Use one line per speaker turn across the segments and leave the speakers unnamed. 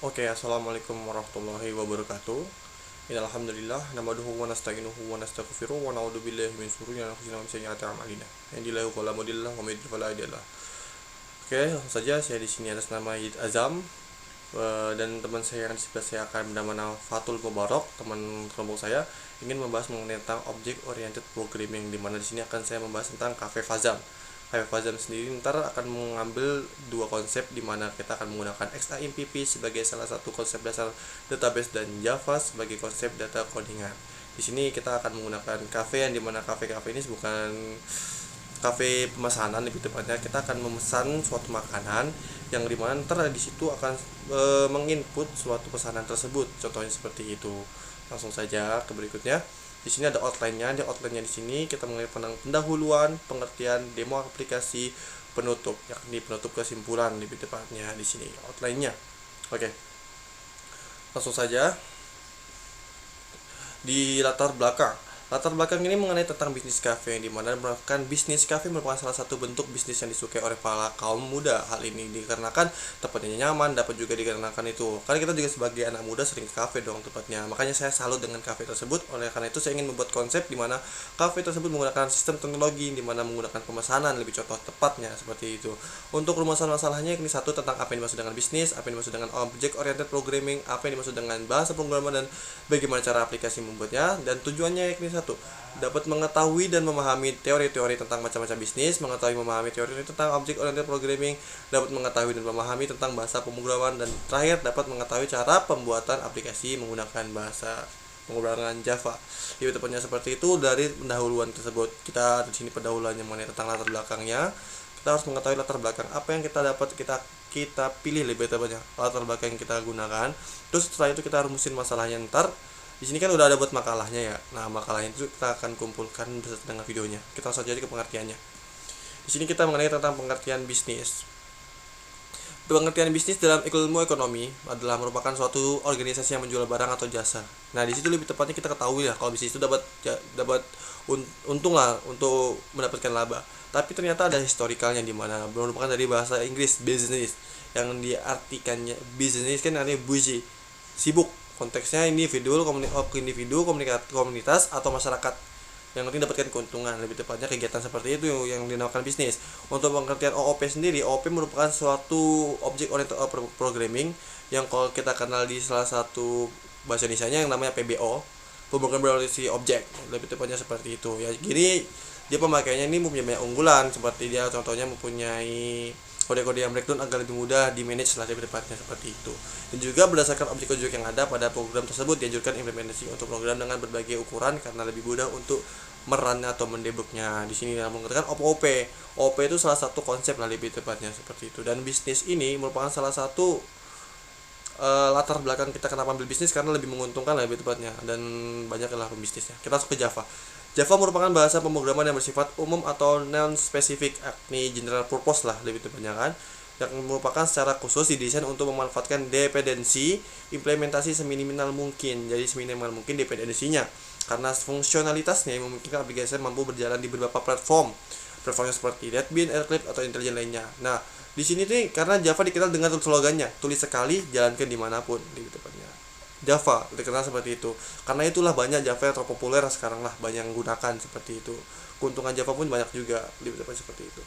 Oke, assalamualaikum warahmatullahi wabarakatuh. Alhamdulillah, namaduhu wa nasta'inuhu wa nastaghfiruh wa na'udzu billahi min syururi anfusina wa min sayyiati a'malina. Yahdihillahu fala mudhillalah wa may yudhlil fala hadiyalah. Oke, langsung saja saya di sini atas nama Yid Azam, dan teman saya yang di sebelah saya akan bernama Fatul Mubarak, teman kelompok saya ingin membahas mengenai tentang object oriented programming, di mana di sini akan saya membahas tentang Cafe Fazam. Cafe Fazam sendiri ntar akan mengambil dua konsep, di mana kita akan menggunakan XAMPP sebagai salah satu konsep dasar database dan Java sebagai konsep data codingan. Di sini kita akan menggunakan cafe, yang dimana cafe ini bukan kafe pemesanan, lebih tepatnya kita akan memesan suatu makanan yang dimana ntar di situ akan menginput suatu pesanan tersebut, contohnya seperti itu. Langsung saja ke berikutnya. Di sini ada outline-nya. Di outline-nya di sini kita mengenai pendahuluan, pengertian, demo aplikasi, penutup, yakni penutup kesimpulan lebih tepatnya di sini outline-nya. Oke. Langsung saja di latar belakang. Latar belakang ini mengenai tentang bisnis cafe, yang dimana merupakan bisnis cafe merupakan salah satu bentuk bisnis yang disukai oleh para kaum muda. Hal ini dikarenakan tempatnya nyaman, dapat juga dikarenakan itu karena kita juga sebagai anak muda sering ke cafe dong tempatnya. Makanya saya salut dengan cafe tersebut. Oleh karena itu saya ingin membuat konsep di mana cafe tersebut menggunakan sistem teknologi, di mana menggunakan pemesanan, lebih contoh tepatnya seperti itu. Untuk rumusan masalahnya ini satu, tentang apa yang dimaksud dengan bisnis, apa yang dimaksud dengan object oriented programming, apa yang dimaksud dengan bahasa pemrograman, dan bagaimana cara aplikasi membuatnya. Dan tujuannya yakni satu, dapat mengetahui dan memahami teori-teori tentang macam-macam bisnis, mengetahui memahami teori tentang object oriented programming, dapat mengetahui dan memahami tentang bahasa pemrograman, dan terakhir dapat mengetahui cara pembuatan aplikasi menggunakan bahasa pemrograman Java. Jadi tepatnya seperti itu. Dari pendahuluan tersebut, kita di sini pendahuluannya mengenai tentang latar belakangnya. Kita harus mengetahui latar belakang apa yang kita dapat, kita pilih lebih tepatnya latar belakang yang kita gunakan. Terus setelah itu kita rumusin masalahnya. Ntar di sini kan udah ada buat makalahnya ya. Nah, makalahnya itu kita akan kumpulkan beserta dengan videonya. Kita langsung aja ke pengertiannya. Di sini kita mengenai tentang pengertian bisnis. Pengertian bisnis dalam ilmu ekonomi adalah merupakan suatu organisasi yang menjual barang atau jasa. Nah, di situ lebih tepatnya kita ketahui ya kalau bisnis itu dapat untung lah untuk mendapatkan laba. Tapi ternyata ada historikalnya, di mana merupakan dari bahasa Inggris business, yang diartikannya business kan artinya busy, sibuk. Konteksnya individu, komunitas atau masyarakat yang penting dapatkan keuntungan, lebih tepatnya kegiatan seperti itu yang dinamakan bisnis. Untuk pengertian OOP sendiri, OOP merupakan suatu object oriented programming, yang kalau kita kenal di salah satu bahasa Indonesia yang namanya PBO, pemrograman berbasis objek, lebih tepatnya seperti itu ya. Gini dia pemakaiannya ini mempunyai banyak unggulan, seperti dia contohnya mempunyai kode-kode yang breakdown agar lebih mudah di manage lah, lebih tepatnya seperti itu. Dan juga berdasarkan objek-objek yang ada pada program tersebut, dianjurkan implementasi untuk program dengan berbagai ukuran karena lebih mudah untuk merannya atau mendebugnya. Di sini mengatakan OOP. OOP itu salah satu konsep lah, lebih tepatnya seperti itu. Dan bisnis ini merupakan salah satu latar belakang kita kenapa ambil bisnis, karena lebih menguntungkan lah, lebih tepatnya, dan banyak lah pembisnisnya. Kita masuk ke Java. Java merupakan bahasa pemrograman yang bersifat umum atau non-spesifik, yakni general purpose lah, lebih tepatnya kan, yang merupakan secara khusus didesain untuk memanfaatkan dependensi implementasi seminimal mungkin. Jadi seminimal mungkin dependensinya, karena fungsionalitasnya yang memungkinkan aplikasi mampu berjalan di beberapa platformnya seperti NetBeans, Eclipse atau intelijen lainnya. Nah, di sini nih karena Java dikenal dengan slogannya tulis sekali jalankan dimanapun, lebih tepatnya. Java dikenal seperti itu. Karena itulah banyak Java yang terpopuler sekarang lah, banyak yang gunakan seperti itu. Keuntungan Java pun banyak juga, lebih tepatnya seperti itu.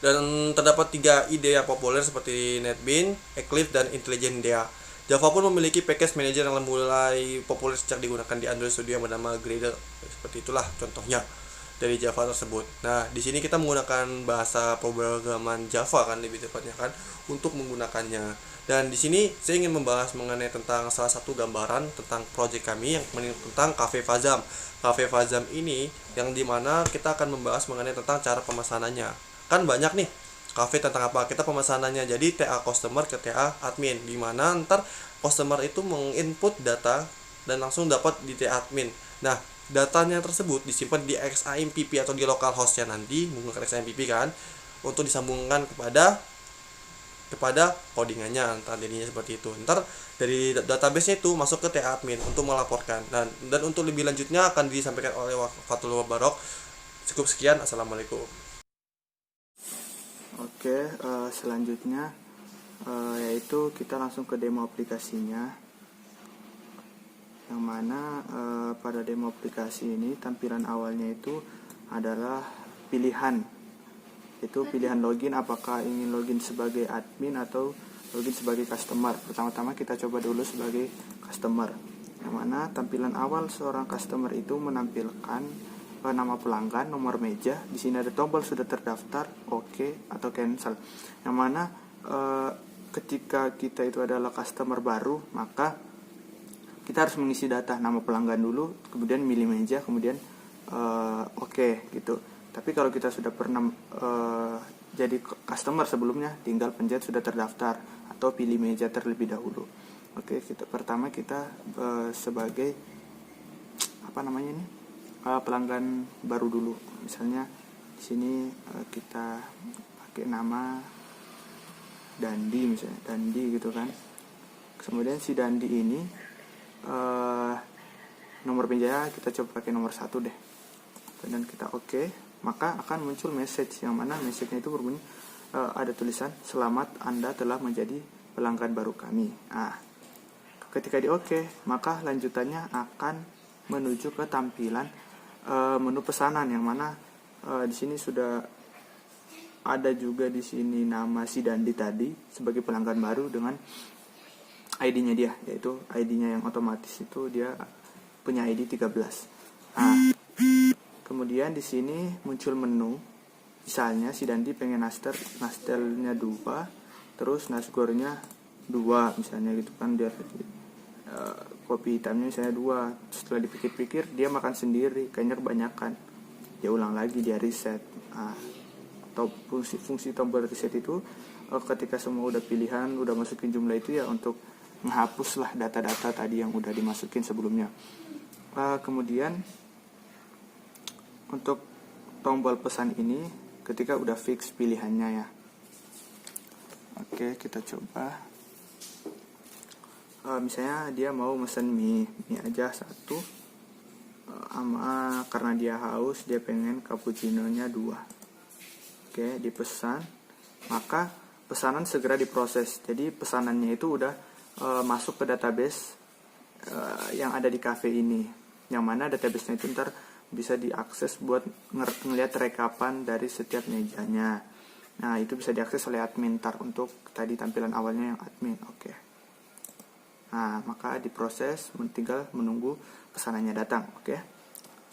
Dan terdapat 3 ide yang populer seperti NetBeans, Eclipse, dan intelijen Dea. Java pun memiliki package manager yang mulai populer sejak digunakan di Android Studio yang bernama Gradle. Seperti itulah contohnya dari Java tersebut. Nah, di sini kita menggunakan bahasa pemrograman Java kan, lebih tepatnya kan, untuk menggunakannya. Dan di sini saya ingin membahas mengenai tentang salah satu gambaran tentang project kami yang tentang Cafe Fazam. Cafe Fazam ini yang dimana kita akan membahas mengenai tentang cara pemesanannya. Kan banyak nih cafe tentang apa? Kita pemesanannya jadi TA customer ke TA admin, di mana ntar customer itu menginput data dan langsung dapat di TA admin. Nah, datanya tersebut disimpan di XAMPP atau di local hostnya, nanti menggunakan XAMPP kan untuk disambungkan kepada codingannya, ntar jadinya seperti itu. Ntar dari database itu masuk ke TA admin untuk melaporkan, dan untuk lebih lanjutnya akan disampaikan oleh Fatul Barok. Cukup sekian, assalamualaikum.
Oke, selanjutnya yaitu kita langsung ke demo aplikasinya, yang mana pada demo aplikasi ini tampilan awalnya itu adalah pilihan, itu pilihan login, apakah ingin login sebagai admin atau login sebagai customer. Pertama-tama kita coba dulu sebagai customer, yang mana tampilan awal seorang customer itu menampilkan nama pelanggan, nomor meja. Di sini ada tombol sudah terdaftar, oke atau cancel. Yang mana ketika kita itu adalah customer baru, maka kita harus mengisi data nama pelanggan dulu, kemudian milih meja, kemudian oke gitu. Tapi kalau kita sudah pernah jadi customer sebelumnya, tinggal pencet sudah terdaftar atau pilih meja terlebih dahulu. Oke, pertama kita sebagai pelanggan baru dulu. Misalnya di sini kita pakai nama Dandi, misalnya Dandi gitu kan. Kemudian si Dandi ini nomor meja kita coba pakai nomor 1 deh, dan kita oke, maka akan muncul message, yang mana message-nya itu berbunyi ada tulisan selamat Anda telah menjadi pelanggan baru kami. Ketika di oke, maka lanjutannya akan menuju ke tampilan menu pesanan, yang mana di sini sudah ada juga di sini nama si Dandi tadi sebagai pelanggan baru dengan ID-nya dia, yaitu ID-nya yang otomatis itu dia punya ID 13. Kemudian di sini muncul menu. Misalnya si Dandi pengen nastelnya 2, terus nasgornya 2 misalnya gitu kan, dia kopi hitamnya misalnya 2. Setelah dipikir-pikir dia makan sendiri, kayaknya kebanyakan. Dia ulang lagi, dia reset. Atau fungsi tombol reset itu ketika semua udah pilihan, udah masukin jumlah itu ya untuk menghapuslah data-data tadi yang udah dimasukin sebelumnya. Kemudian untuk tombol pesan ini ketika udah fix pilihannya ya. Oke, kita coba. Misalnya dia mau mesen mie aja 1. Karena dia haus, dia pengen cappuccino-nya 2. Oke, dipesan. Maka pesanan segera diproses. Jadi pesanannya itu udah masuk ke database yang ada di cafe ini, yang mana database-nya itu ntar bisa diakses buat ngelihat rekapan dari setiap mejanya. Nah, itu bisa diakses oleh admin ntar untuk tadi tampilan awalnya yang admin. Oke. Nah, maka diproses, tinggal menunggu pesanannya datang. Oke.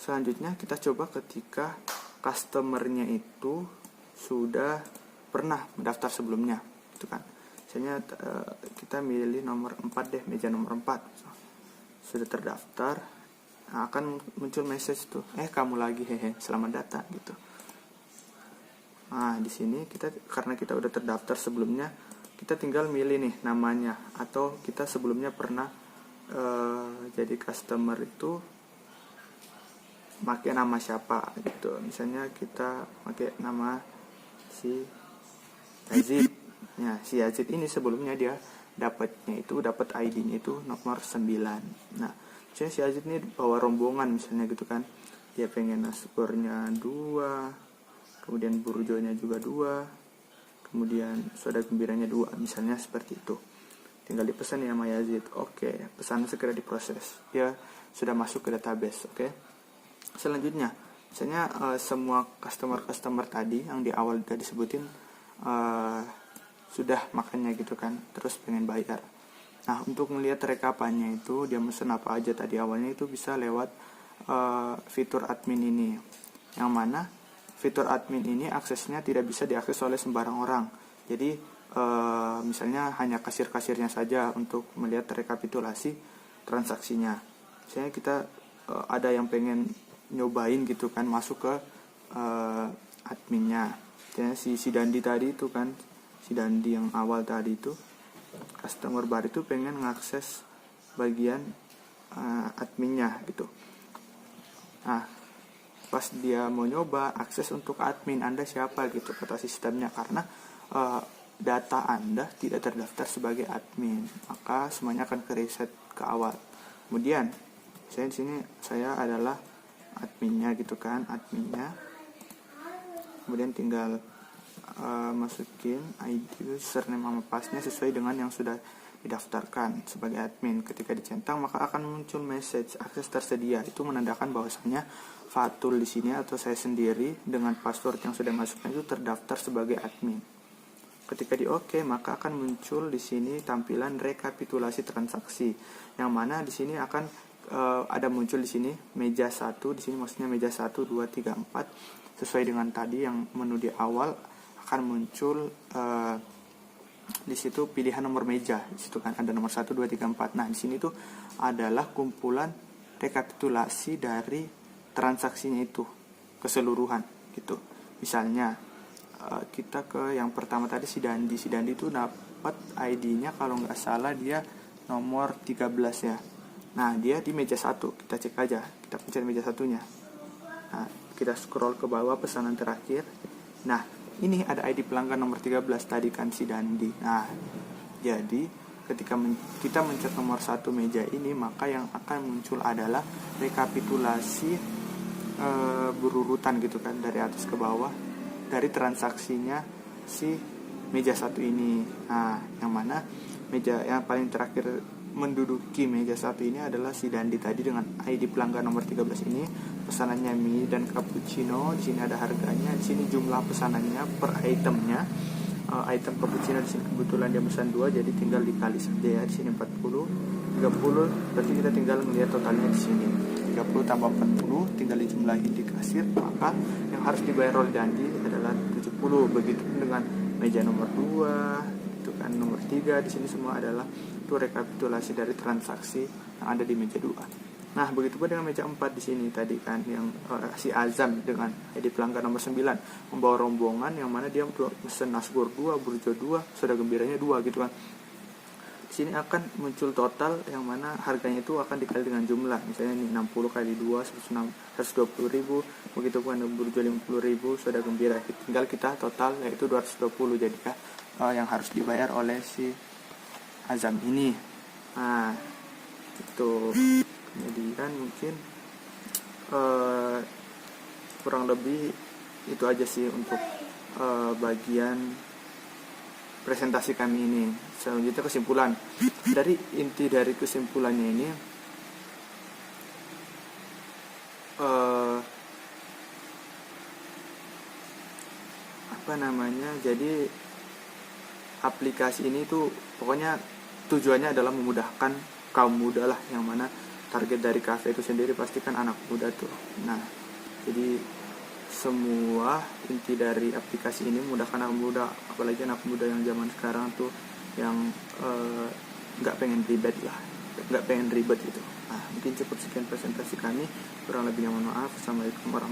Selanjutnya kita coba ketika customernya itu sudah pernah mendaftar sebelumnya, itu kan. Misalnya kita milih nomor 4 deh, meja nomor 4 sudah terdaftar. Akan muncul message tuh, kamu lagi, selamat datang gitu. Nah, di sini karena kita udah terdaftar sebelumnya, kita tinggal milih nih namanya, atau kita sebelumnya pernah jadi customer itu pakai nama siapa gitu. Misalnya kita pakai nama si Yazid. Ya, si Yazid ini sebelumnya dia dapat ID-nya itu nomor 9. Nah, misalnya si Yazid ini bawa rombongan misalnya gitu kan. Dia pengen nasgornya 2, kemudian burjonya juga 2, kemudian soda gembiranya 2, misalnya seperti itu. Tinggal dipesan ya sama Yazid. Oke, pesan segera diproses. Dia sudah masuk ke database. Oke. Selanjutnya, misalnya semua customer tadi yang di awal udah disebutin sudah makannya gitu kan, terus pengen bayar. Nah, untuk melihat rekapannya itu dia mesen apa aja tadi awalnya, itu bisa lewat fitur admin ini, yang mana fitur admin ini aksesnya tidak bisa diakses oleh sembarang orang. Jadi misalnya hanya kasir-kasirnya saja untuk melihat rekapitulasi transaksinya. Misalnya kita ada yang pengen nyobain gitu kan, masuk ke adminnya. Misalnya si Dandi tadi itu kan, si Dandi yang awal tadi itu customer baru itu pengen ngakses bagian adminnya gitu. Nah, pas dia mau nyoba akses untuk admin, Anda siapa gitu kata sistemnya, karena data Anda tidak terdaftar sebagai admin, maka semuanya akan ke reset ke awal. Kemudian saya di sini saya adalah adminnya gitu kan, adminnya. Kemudian tinggal masukin ID, username sama passnya sesuai dengan yang sudah didaftarkan sebagai admin. Ketika dicentang maka akan muncul message akses tersedia. Itu menandakan bahwasannya Fatul di sini atau saya sendiri dengan password yang sudah masukkan itu terdaftar sebagai admin. Ketika di OK maka akan muncul di sini tampilan rekapitulasi transaksi, yang mana di sini akan ada muncul di sini meja 1, di sini maksudnya meja 1 2 3 4 sesuai dengan tadi yang menu di awal akan muncul di situ pilihan nomor meja. Di situ kan ada nomor 1 2 3 4. Nah, di sini tuh adalah kumpulan rekapitulasi dari transaksinya itu keseluruhan gitu. Misalnya kita ke yang pertama tadi si Dandi itu dapat ID-nya kalau nggak salah dia nomor 13 ya. Nah, dia di meja 1. Kita cek aja. Kita pencet meja 1-nya. Nah, kita scroll ke bawah pesanan terakhir. Nah, ini ada ID pelanggan nomor 13 tadi kan si Dandi. Nah, jadi ketika kita mencet nomor 1 meja ini, maka yang akan muncul adalah rekapitulasi berurutan gitu kan dari atas ke bawah dari transaksinya si meja 1 ini. Nah, yang mana meja yang paling terakhir menduduki meja 1 ini adalah si Dandi tadi dengan ID pelanggan nomor 13 ini. Pesanannya mie dan cappuccino, di sini ada harganya, di sini jumlah pesanannya per itemnya. Item cappuccino di sini kebetulan dia pesan 2 jadi tinggal dikali saja ya. Di sini 40, 30, berarti kita tinggal melihat totalnya di sini. 30 tambah 40 tinggal dijumlahin di kasir, maka yang harus dibayar oleh Dandi adalah 70. Begitu dengan meja nomor 2, itu kan nomor 3, di sini semua adalah itu rekapitulasi dari transaksi yang ada di meja 2. Nah, begitu pun dengan meja 4 di sini tadi kan yang si Azam dengan ID pelanggan nomor 9 membawa rombongan yang mana dia pesen nasgor 2, burjo 2, soda gembiranya 2 gitu kan. Di sini akan muncul total yang mana harganya itu akan dikali dengan jumlah. Misalnya ini 60 kali 2 120.000, begitu pun ada burjo 50.000, soda gembira. Tinggal kita total yaitu 220. Jadi yang harus dibayar oleh si Azam ini. Nah, itu. Kemudian mungkin kurang lebih itu aja sih untuk bagian presentasi kami ini. Selanjutnya kesimpulan. Dari inti dari kesimpulannya ini jadi aplikasi ini tuh pokoknya tujuannya adalah memudahkan kaum muda lah, yang mana target dari kafe itu sendiri pasti kan anak muda tuh. Nah, jadi semua inti dari aplikasi ini memudahkan anak muda, apalagi anak muda yang zaman sekarang tuh yang nggak pengen ribet gitu. Nah, mungkin cukup sekian presentasi kami, kurang lebihnya mohon maaf. Assalamualaikum warahmatullahi wabarakatuh.